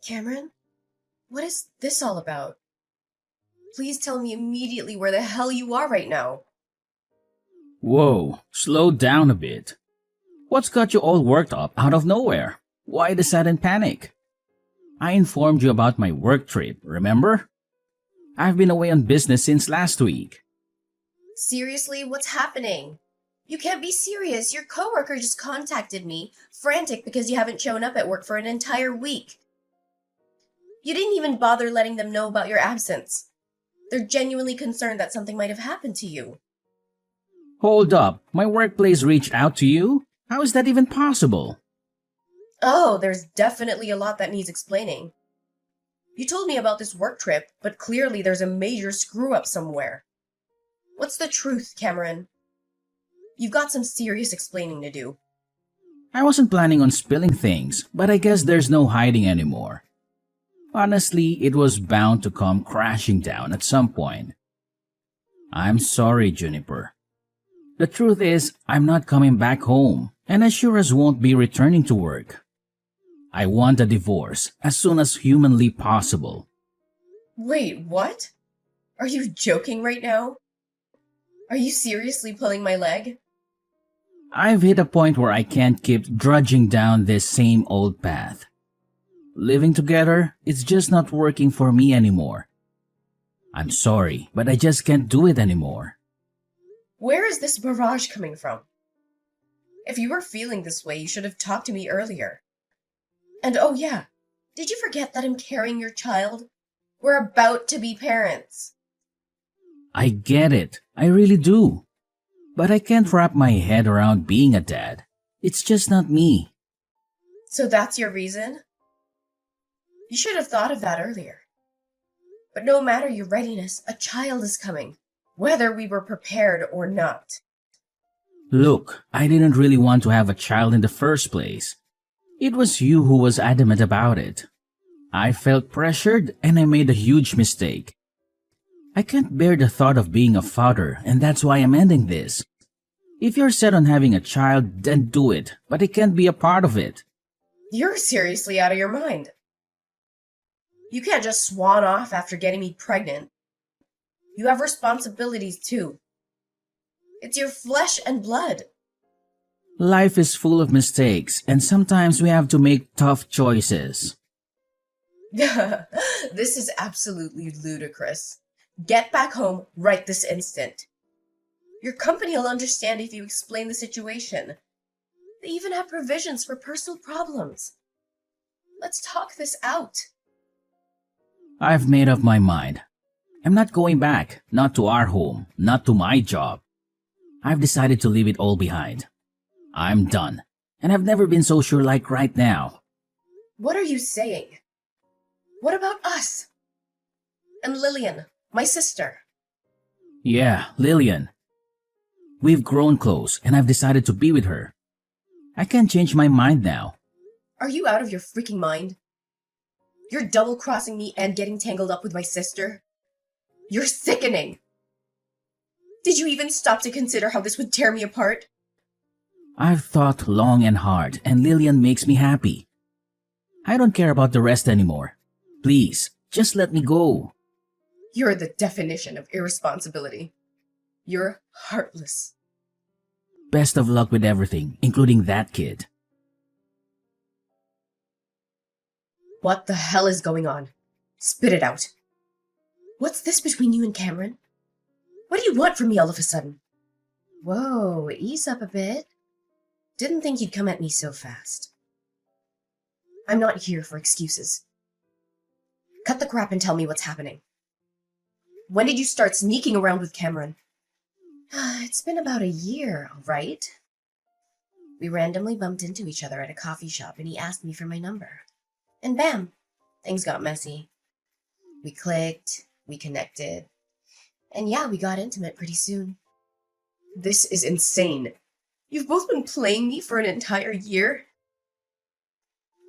Cameron, what is this all about? Please tell me immediately where the hell you are right now. Whoa, slow down a bit. What's got you all worked up out of nowhere? Why the sudden panic? I informed you about my work trip, remember? I've been away on business since last week. Seriously, what's happening? You can't be serious. Your coworker just contacted me, frantic because you haven't shown up at work for an entire week. You didn't even bother letting them know about your absence. They're genuinely concerned that something might have happened to you. Hold up, my workplace reached out to you? How is that even possible? Oh, there's definitely a lot that needs explaining. You told me about this work trip, but clearly there's a major screw up somewhere. What's the truth, Cameron? You've got some serious explaining to do. I wasn't planning on spilling things, but I guess there's no hiding anymore. Honestly, it was bound to come crashing down at some point. I'm sorry, Juniper. The truth is, I'm not coming back home, and I sure as won't be returning to work. I want a divorce as soon as humanly possible. Wait, what? Are you joking right now? Are you seriously pulling my leg? I've hit a point where I can't keep drudging down this same old path. Living together, it's just not working for me anymore. I'm sorry, but I just can't do it anymore. Where is this barrage coming from? If you were feeling this way, you should have talked to me earlier. And oh yeah, did you forget that I'm carrying your child? We're about to be parents. I get it, I really do. But I can't wrap my head around being a dad. It's just not me. So that's your reason? You should have thought of that earlier. But no matter your readiness, a child is coming, whether we were prepared or not. Look, I didn't really want to have a child in the first place. It was you who was adamant about it. I felt pressured and I made a huge mistake. I can't bear the thought of being a father, and that's why I'm ending this. If you're set on having a child, then do it, but I can't be a part of it. You're seriously out of your mind. You can't just swan off after getting me pregnant. You have responsibilities too. It's your flesh and blood. Life is full of mistakes, and sometimes we have to make tough choices. This is absolutely ludicrous. Get back home right this instant. Your company will understand if you explain the situation. They even have provisions for personal problems. Let's talk this out. I've made up my mind. I'm not going back, not to our home, not to my job. I've decided to leave it all behind. I'm done, and I've never been so sure like right now. What are you saying? What about us? And Lillian, my sister? Yeah, Lillian. We've grown close, and I've decided to be with her. I can't change my mind now. Are you out of your freaking mind? You're double-crossing me and getting tangled up with my sister? You're sickening! Did you even stop to consider how this would tear me apart? I've thought long and hard, and Lillian makes me happy. I don't care about the rest anymore. Please, just let me go. You're the definition of irresponsibility. You're heartless. Best of luck with everything, including that kid. What the hell is going on? Spit it out. What's this between you and Cameron? What do you want from me all of a sudden? Whoa, ease up a bit. Didn't think you'd come at me so fast. I'm not here for excuses. Cut the crap and tell me what's happening. When did you start sneaking around with Cameron? It's been about a year, all right. We randomly bumped into each other at a coffee shop and he asked me for my number. And bam, things got messy. We clicked, we connected, and yeah, we got intimate pretty soon. This is insane. You've both been playing me for an entire year?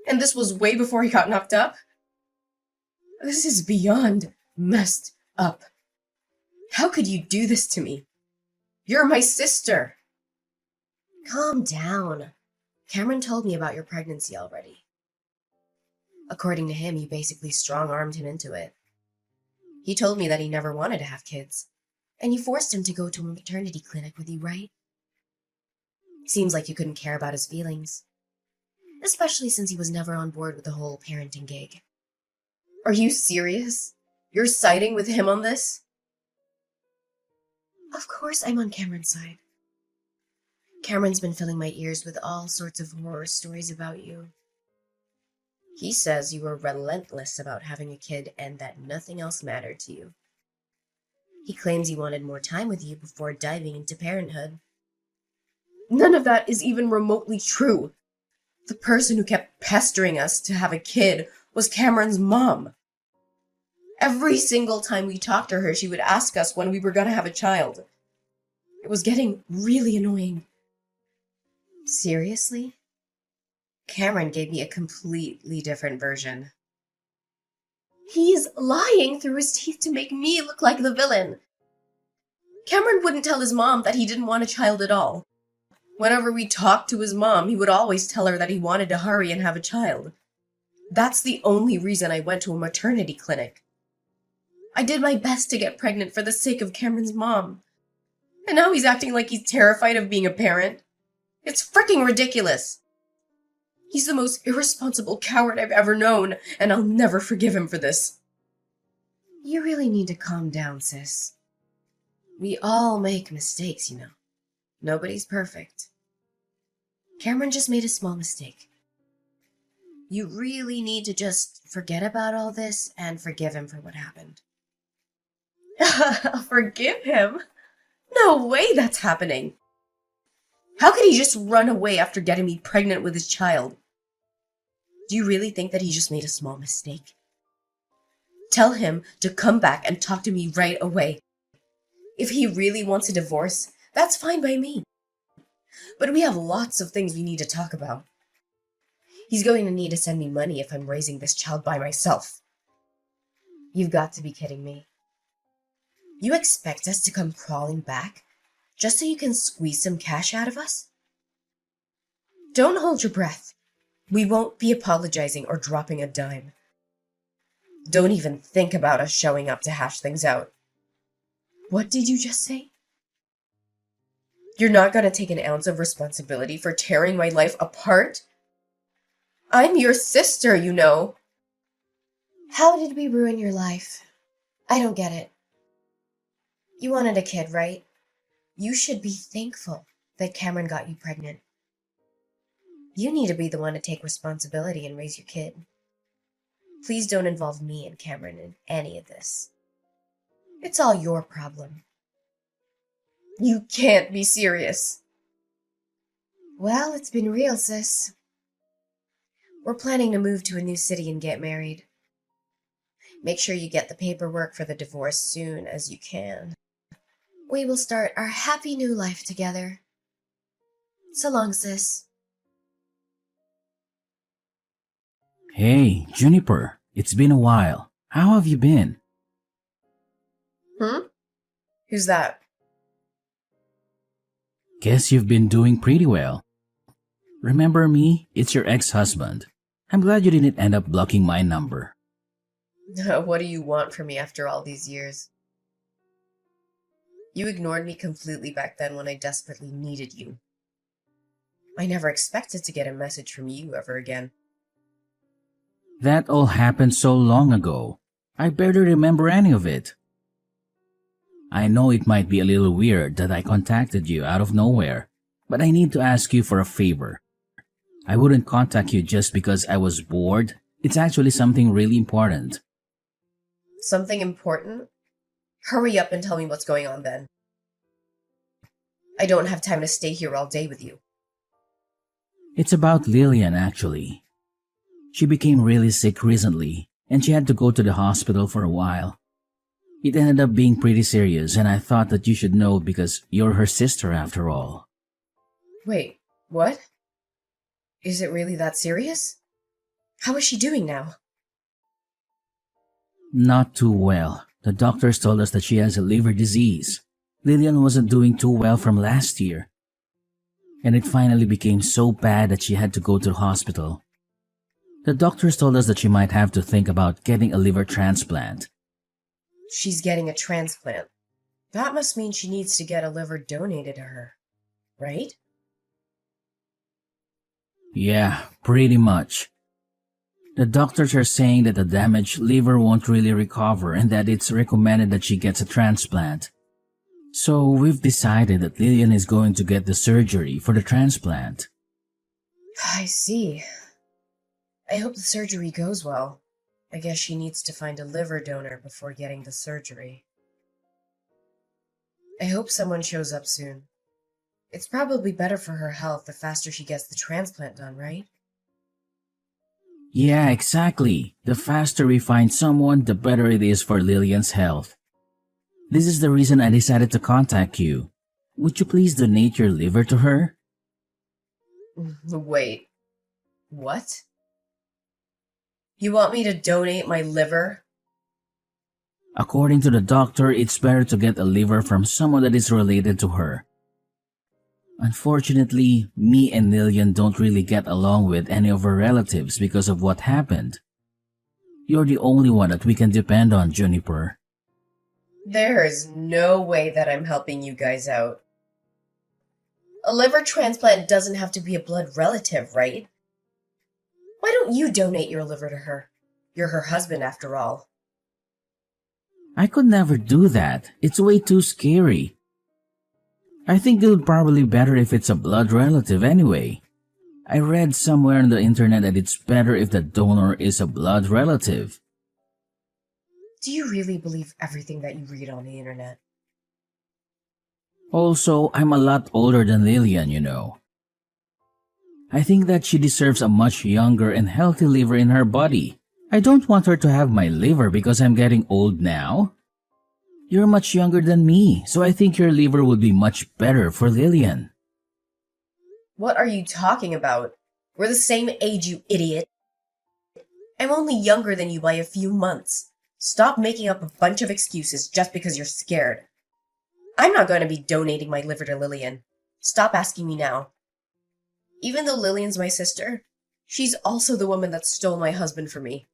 And this was way before he got knocked up? This is beyond messed up. How could you do this to me? You're my sister. Calm down. Cameron told me about your pregnancy already. According to him, you basically strong-armed him into it. He told me that he never wanted to have kids, and you forced him to go to a maternity clinic with you, right? Seems like you couldn't care about his feelings, especially since he was never on board with the whole parenting gig. Are you serious? You're siding with him on this? Of course I'm on Cameron's side. Cameron's been filling my ears with all sorts of horror stories about you. He says you were relentless about having a kid and that nothing else mattered to you. He claims he wanted more time with you before diving into parenthood. None of that is even remotely true. The person who kept pestering us to have a kid was Cameron's mom. Every single time we talked to her, she would ask us when we were going to have a child. It was getting really annoying. Seriously? Cameron gave me a completely different version. He's lying through his teeth to make me look like the villain. Cameron wouldn't tell his mom that he didn't want a child at all. Whenever we talked to his mom, he would always tell her that he wanted to hurry and have a child. That's the only reason I went to a maternity clinic. I did my best to get pregnant for the sake of Cameron's mom. And now he's acting like he's terrified of being a parent. It's freaking ridiculous. He's the most irresponsible coward I've ever known, and I'll never forgive him for this. You really need to calm down, sis. We all make mistakes, you know. Nobody's perfect. Cameron just made a small mistake. You really need to just forget about all this and forgive him for what happened. Forgive him? No way that's happening. How could he just run away after getting me pregnant with his child? Do you really think that he just made a small mistake? Tell him to come back and talk to me right away. If he really wants a divorce, that's fine by me. But we have lots of things we need to talk about. He's going to need to send me money if I'm raising this child by myself. You've got to be kidding me. You expect us to come crawling back just so you can squeeze some cash out of us? Don't hold your breath. We won't be apologizing or dropping a dime. Don't even think about us showing up to hash things out. What did you just say? You're not going to take an ounce of responsibility for tearing my life apart? I'm your sister, you know. How did we ruin your life? I don't get it. You wanted a kid, right? You should be thankful that Cameron got you pregnant. You need to be the one to take responsibility and raise your kid. Please don't involve me and Cameron in any of this. It's all your problem. You can't be serious. Well, it's been real, sis. We're planning to move to a new city and get married. Make sure you get the paperwork for the divorce soon as you can. We will start our happy new life together. So long, sis. Hey, Juniper, it's been a while. How have you been? Who's that? Guess you've been doing pretty well. Remember me? It's your ex-husband. I'm glad you didn't end up blocking my number. What do you want from me after all these years? You ignored me completely back then when I desperately needed you. I never expected to get a message from you ever again. That all happened so long ago. I barely remember any of it. I know it might be a little weird that I contacted you out of nowhere, but I need to ask you for a favor. I wouldn't contact you just because I was bored. It's actually something really important. Something important? Hurry up and tell me what's going on then. I don't have time to stay here all day with you. It's about Lillian, actually. She became really sick recently, and she had to go to the hospital for a while. It ended up being pretty serious, and I thought that you should know because you're her sister after all. Wait, what? Is it really that serious? How is she doing now? Not too well. The doctors told us that she has a liver disease. Lillian wasn't doing too well from last year. And it finally became so bad that she had to go to the hospital. The doctors told us that she might have to think about getting a liver transplant. She's getting a transplant. That must mean she needs to get a liver donated to her, right? Yeah, pretty much. The doctors are saying that the damaged liver won't really recover and that it's recommended that she gets a transplant. So we've decided that Lillian is going to get the surgery for the transplant. I see. I hope the surgery goes well. I guess she needs to find a liver donor before getting the surgery. I hope someone shows up soon. It's probably better for her health the faster she gets the transplant done, right? Yeah, exactly. The faster we find someone, the better it is for Lillian's health. This is the reason I decided to contact you. Would you please donate your liver to her? Wait. What? You want me to donate my liver? According to the doctor, it's better to get a liver from someone that is related to her. Unfortunately, me and Lillian don't really get along with any of her relatives because of what happened. You're the only one that we can depend on, Juniper. There is no way that I'm helping you guys out. A liver transplant doesn't have to be a blood relative, right? Why don't you donate your liver to her? You're her husband, after all. I could never do that. It's way too scary. I think it would probably be better if it's a blood relative anyway. I read somewhere on the internet that it's better if the donor is a blood relative. Do you really believe everything that you read on the internet? Also, I'm a lot older than Lillian, you know. I think that she deserves a much younger and healthy liver in her body. I don't want her to have my liver because I'm getting old now. You're much younger than me, so I think your liver would be much better for Lillian. What are you talking about? We're the same age, you idiot. I'm only younger than you by a few months. Stop making up a bunch of excuses just because you're scared. I'm not going to be donating my liver to Lillian. Stop asking me now. Even though Lillian's my sister, she's also the woman that stole my husband from me.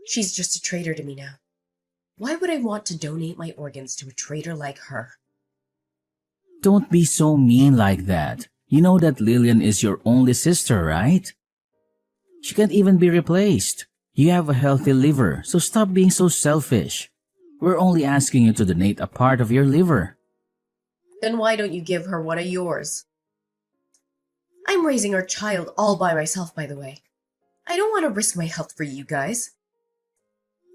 She's just a traitor to me now. Why would I want to donate my organs to a traitor like her? Don't be so mean like that. You know that Lillian is your only sister, right? She can't even be replaced. You have a healthy liver, so stop being so selfish. We're only asking you to donate a part of your liver. Then why don't you give her one of yours? I'm raising our child all by myself, by the way. I don't want to risk my health for you guys.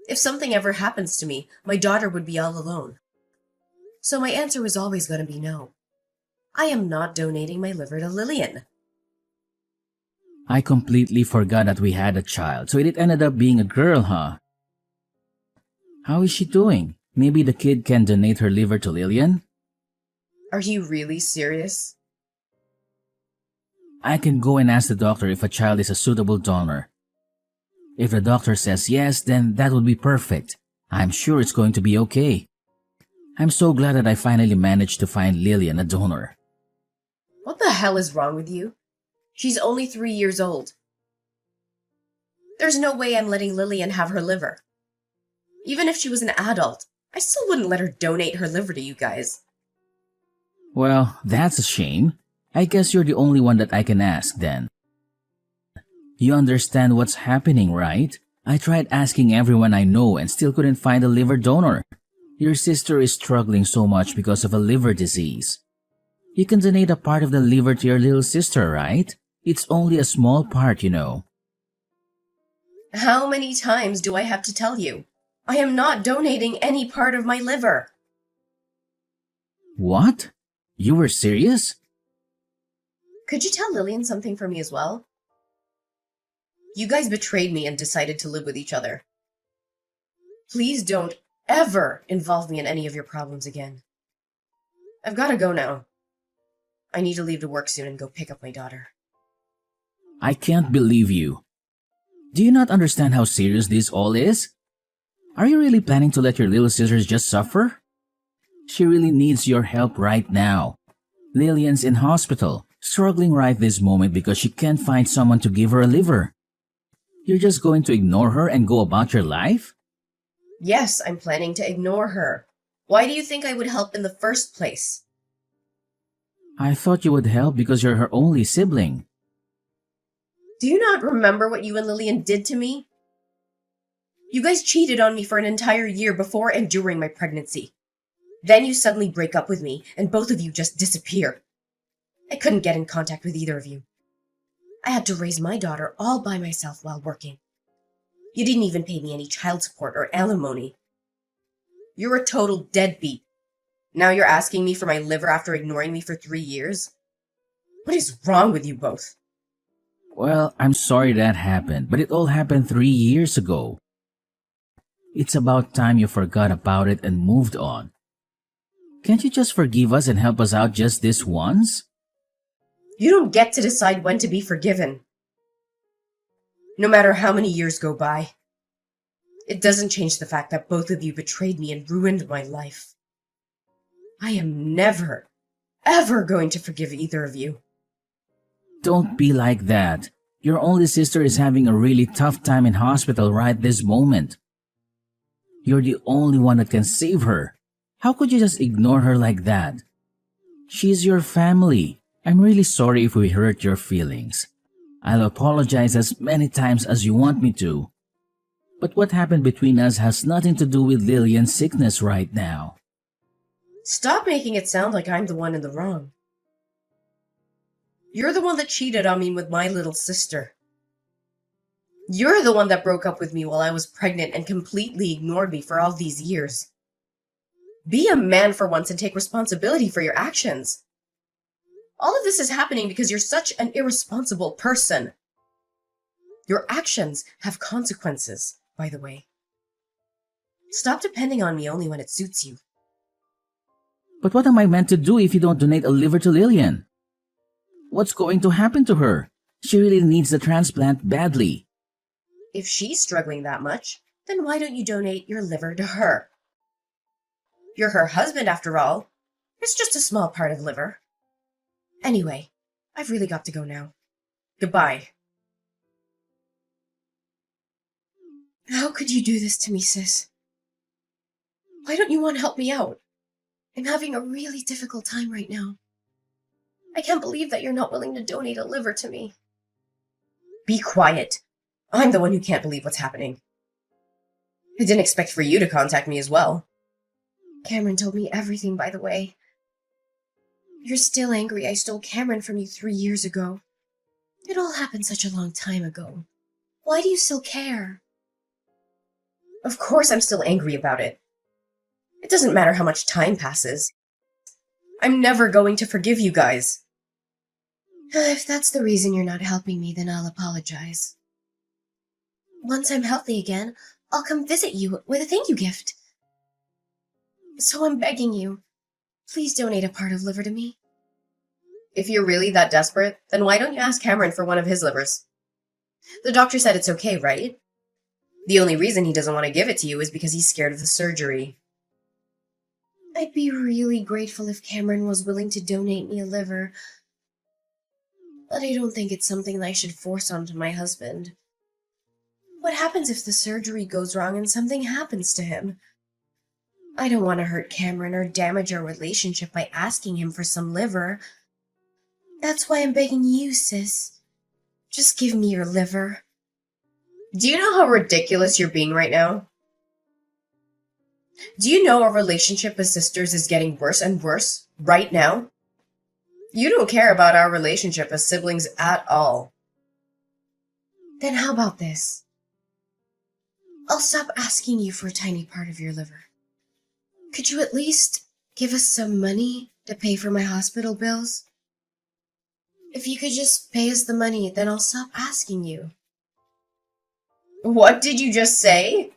If something ever happens to me, my daughter would be all alone. So my answer was always going to be no. I am not donating my liver to Lillian. I completely forgot that we had a child, so it ended up being a girl, huh? How is she doing? Maybe the kid can donate her liver to Lillian? Are you really serious? I can go and ask the doctor if a child is a suitable donor. If the doctor says yes, then that would be perfect. I'm sure it's going to be okay. I'm so glad that I finally managed to find Lillian a donor. What the hell is wrong with you? She's only 3 years old. There's no way I'm letting Lillian have her liver. Even if she was an adult, I still wouldn't let her donate her liver to you guys. Well, that's a shame. I guess you're the only one that I can ask then. You understand what's happening, right? I tried asking everyone I know and still couldn't find a liver donor. Your sister is struggling so much because of a liver disease. You can donate a part of the liver to your little sister, right? It's only a small part, you know. How many times do I have to tell you? I am not donating any part of my liver. What? You were serious? Could you tell Lillian something for me as well? You guys betrayed me and decided to live with each other. Please don't ever involve me in any of your problems again. I've got to go now. I need to leave to work soon and go pick up my daughter. I can't believe you. Do you not understand how serious this all is? Are you really planning to let your little sisters just suffer? She really needs your help right now. Lillian's in hospital, struggling right this moment because she can't find someone to give her a liver. You're just going to ignore her and go about your life? Yes, I'm planning to ignore her. Why do you think I would help in the first place? I thought you would help because you're her only sibling. Do you not remember what you and Lillian did to me? You guys cheated on me for an entire year before and during my pregnancy. Then you suddenly break up with me, and both of you just disappear. I couldn't get in contact with either of you. I had to raise my daughter all by myself while working. You didn't even pay me any child support or alimony. You're a total deadbeat. Now you're asking me for my liver after ignoring me for 3 years? What is wrong with you both? Well, I'm sorry that happened, but it all happened 3 years ago. It's about time you forgot about it and moved on. Can't you just forgive us and help us out just this once? You don't get to decide when to be forgiven. No matter how many years go by, it doesn't change the fact that both of you betrayed me and ruined my life. I am never, ever going to forgive either of you. Don't be like that. Your only sister is having a really tough time in hospital right this moment. You're the only one that can save her. How could you just ignore her like that? She's your family. I'm really sorry if we hurt your feelings. I'll apologize as many times as you want me to. But what happened between us has nothing to do with Lillian's sickness right now. Stop making it sound like I'm the one in the wrong. You're the one that cheated on me with my little sister. You're the one that broke up with me while I was pregnant and completely ignored me for all these years. Be a man for once and take responsibility for your actions. All of this is happening because you're such an irresponsible person. Your actions have consequences, by the way. Stop depending on me only when it suits you. But what am I meant to do if you don't donate a liver to Lillian? What's going to happen to her? She really needs the transplant badly. If she's struggling that much, then why don't you donate your liver to her? You're her husband, after all. It's just a small part of liver. Anyway, I've really got to go now. Goodbye. How could you do this to me, sis? Why don't you want to help me out? I'm having a really difficult time right now. I can't believe that you're not willing to donate a liver to me. Be quiet. I'm the one who can't believe what's happening. I didn't expect for you to contact me as well. Cameron told me everything, by the way. You're still angry I stole Cameron from you 3 years ago. It all happened such a long time ago. Why do you still care? Of course I'm still angry about it. It doesn't matter how much time passes. I'm never going to forgive you guys. If that's the reason you're not helping me, then I'll apologize. Once I'm healthy again, I'll come visit you with a thank you gift. So I'm begging you, please donate a part of liver to me. If you're really that desperate, then why don't you ask Cameron for one of his livers? The doctor said it's okay, right? The only reason he doesn't want to give it to you is because he's scared of the surgery. I'd be really grateful if Cameron was willing to donate me a liver, but I don't think it's something I should force onto my husband. What happens if the surgery goes wrong and something happens to him? I don't want to hurt Cameron or damage our relationship by asking him for some liver. That's why I'm begging you, sis. Just give me your liver. Do you know how ridiculous you're being right now? Do you know our relationship as sisters is getting worse and worse right now? You don't care about our relationship as siblings at all. Then how about this? I'll stop asking you for a tiny part of your liver. Could you at least give us some money to pay for my hospital bills? If you could just pay us the money, then I'll stop asking you. What did you just say?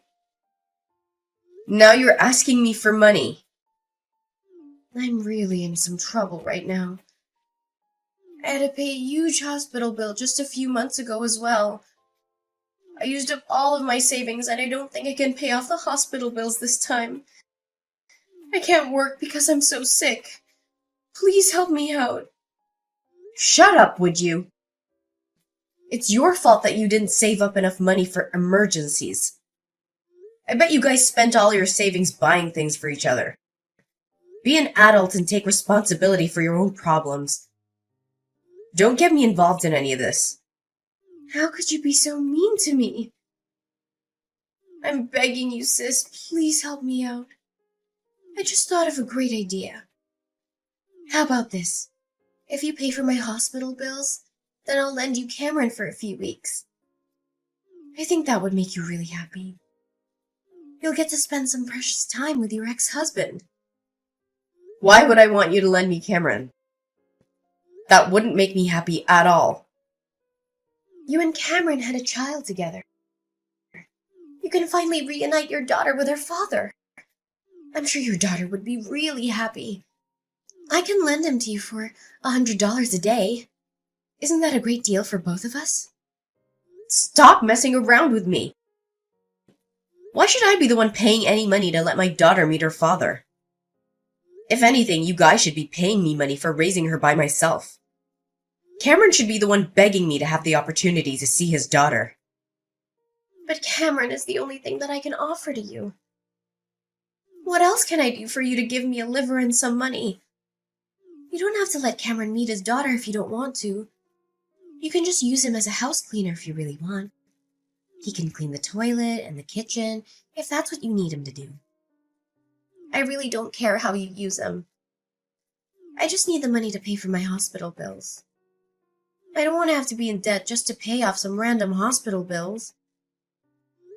Now you're asking me for money. I'm really in some trouble right now. I had to pay a huge hospital bill just a few months ago as well. I used up all of my savings and I don't think I can pay off the hospital bills this time. I can't work because I'm so sick. Please help me out. Shut up, would you? It's your fault that you didn't save up enough money for emergencies. I bet you guys spent all your savings buying things for each other. Be an adult and take responsibility for your own problems. Don't get me involved in any of this. How could you be so mean to me? I'm begging you, sis, please help me out. I just thought of a great idea. How about this? If you pay for my hospital bills, then I'll lend you Cameron for a few weeks. I think that would make you really happy. You'll get to spend some precious time with your ex-husband. Why would I want you to lend me Cameron? That wouldn't make me happy at all. You and Cameron had a child together. You can finally reunite your daughter with her father. I'm sure your daughter would be really happy. I can lend him to you for $100 a day. Isn't that a great deal for both of us? Stop messing around with me. Why should I be the one paying any money to let my daughter meet her father? If anything, you guys should be paying me money for raising her by myself. Cameron should be the one begging me to have the opportunity to see his daughter. But Cameron is the only thing that I can offer to you. What else can I do for you to give me a liver and some money? You don't have to let Cameron meet his daughter if you don't want to. You can just use him as a house cleaner if you really want. He can clean the toilet and the kitchen if that's what you need him to do. I really don't care how you use him. I just need the money to pay for my hospital bills. I don't want to have to be in debt just to pay off some random hospital bills.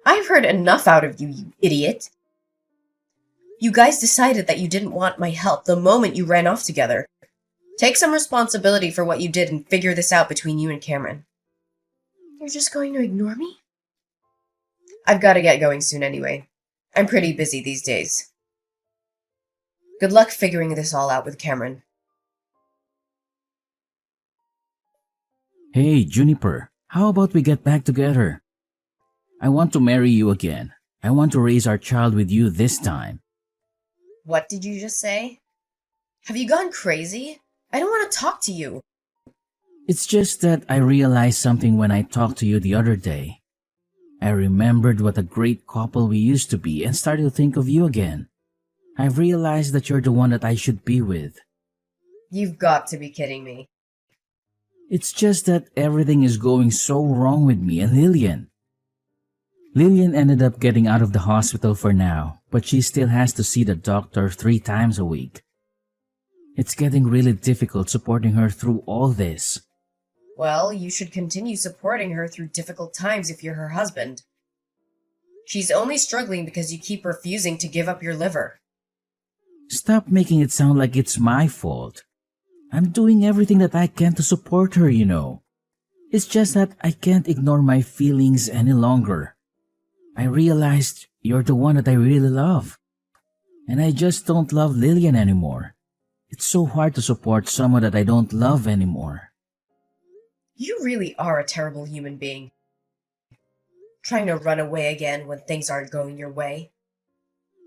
I've heard enough out of you, you idiot. You guys decided that you didn't want my help the moment you ran off together. Take some responsibility for what you did and figure this out between you and Cameron. You're just going to ignore me? I've got to get going soon anyway. I'm pretty busy these days. Good luck figuring this all out with Cameron. Hey, Juniper, how about we get back together? I want to marry you again. I want to raise our child with you this time. What did you just say? Have you gone crazy? I don't want to talk to you. It's just that I realized something when I talked to you the other day. I remembered what a great couple we used to be and started to think of you again. I've realized that you're the one that I should be with. You've got to be kidding me. It's just that everything is going so wrong with me and Lillian. Lillian ended up getting out of the hospital for now, but she still has to see the doctor 3 times a week. It's getting really difficult supporting her through all this. Well, you should continue supporting her through difficult times if you're her husband. She's only struggling because you keep refusing to give up your liver. Stop making it sound like it's my fault. I'm doing everything that I can to support her, you know. It's just that I can't ignore my feelings any longer. I realized you're the one that I really love. And I just don't love Lillian anymore. It's so hard to support someone that I don't love anymore. You really are a terrible human being. Trying to run away again when things aren't going your way.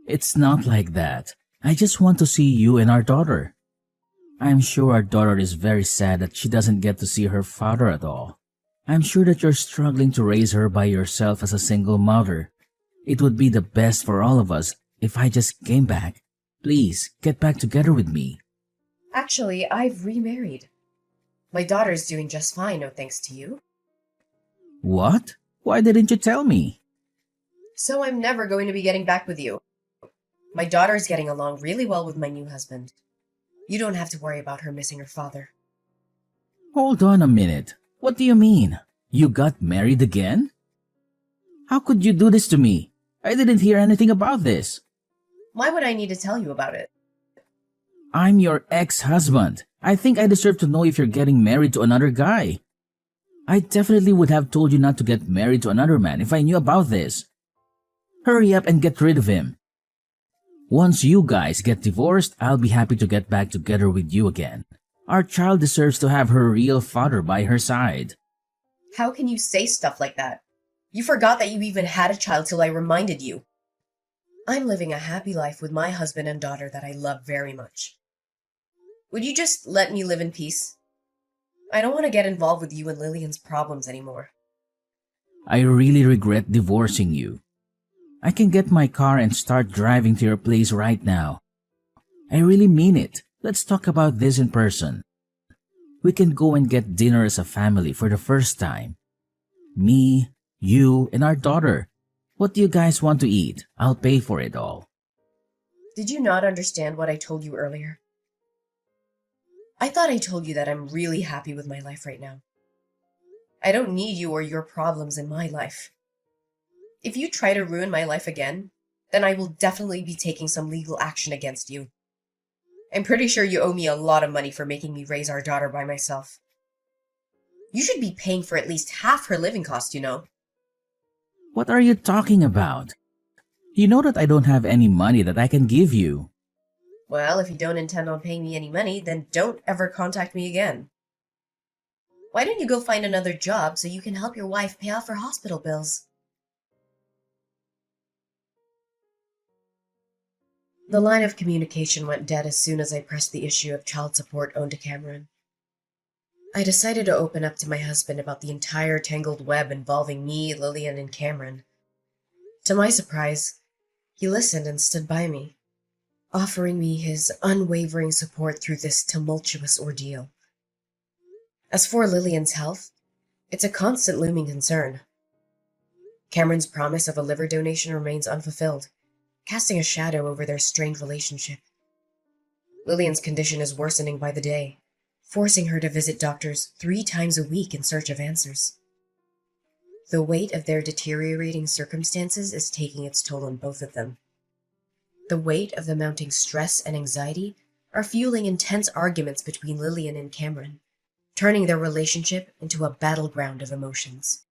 It's not like that. I just want to see you and our daughter. I'm sure our daughter is very sad that she doesn't get to see her father at all. I'm sure that you're struggling to raise her by yourself as a single mother. It would be the best for all of us if I just came back. Please, get back together with me. Actually, I've remarried. My daughter's doing just fine, no thanks to you. What? Why didn't you tell me? So I'm never going to be getting back with you. My daughter's getting along really well with my new husband. You don't have to worry about her missing her father. Hold on a minute. What do you mean? You got married again? How could you do this to me? I didn't hear anything about this. Why would I need to tell you about it? I'm your ex-husband. I think I deserve to know if you're getting married to another guy. I definitely would have told you not to get married to another man if I knew about this. Hurry up and get rid of him. Once you guys get divorced, I'll be happy to get back together with you again. Our child deserves to have her real father by her side. How can you say stuff like that? You forgot that you even had a child till I reminded you. I'm living a happy life with my husband and daughter that I love very much. Would you just let me live in peace? I don't want to get involved with you and Lillian's problems anymore. I really regret divorcing you. I can get my car and start driving to your place right now. I really mean it. Let's talk about this in person. We can go and get dinner as a family for the first time. Me, you, and our daughter. What do you guys want to eat? I'll pay for it all. Did you not understand what I told you earlier? I thought I told you that I'm really happy with my life right now. I don't need you or your problems in my life. If you try to ruin my life again, then I will definitely be taking some legal action against you. I'm pretty sure you owe me a lot of money for making me raise our daughter by myself. You should be paying for at least half her living costs, you know. What are you talking about? You know that I don't have any money that I can give you. Well, if you don't intend on paying me any money, then don't ever contact me again. Why don't you go find another job so you can help your wife pay off her hospital bills? The line of communication went dead as soon as I pressed the issue of child support owed to Cameron. I decided to open up to my husband about the entire tangled web involving me, Lillian, and Cameron. To my surprise, he listened and stood by me, offering me his unwavering support through this tumultuous ordeal. As for Lillian's health, it's a constant looming concern. Cameron's promise of a liver donation remains unfulfilled, casting a shadow over their strained relationship. Lillian's condition is worsening by the day, forcing her to visit doctors 3 times a week in search of answers. The weight of their deteriorating circumstances is taking its toll on both of them. The weight of the mounting stress and anxiety are fueling intense arguments between Lillian and Cameron, turning their relationship into a battleground of emotions.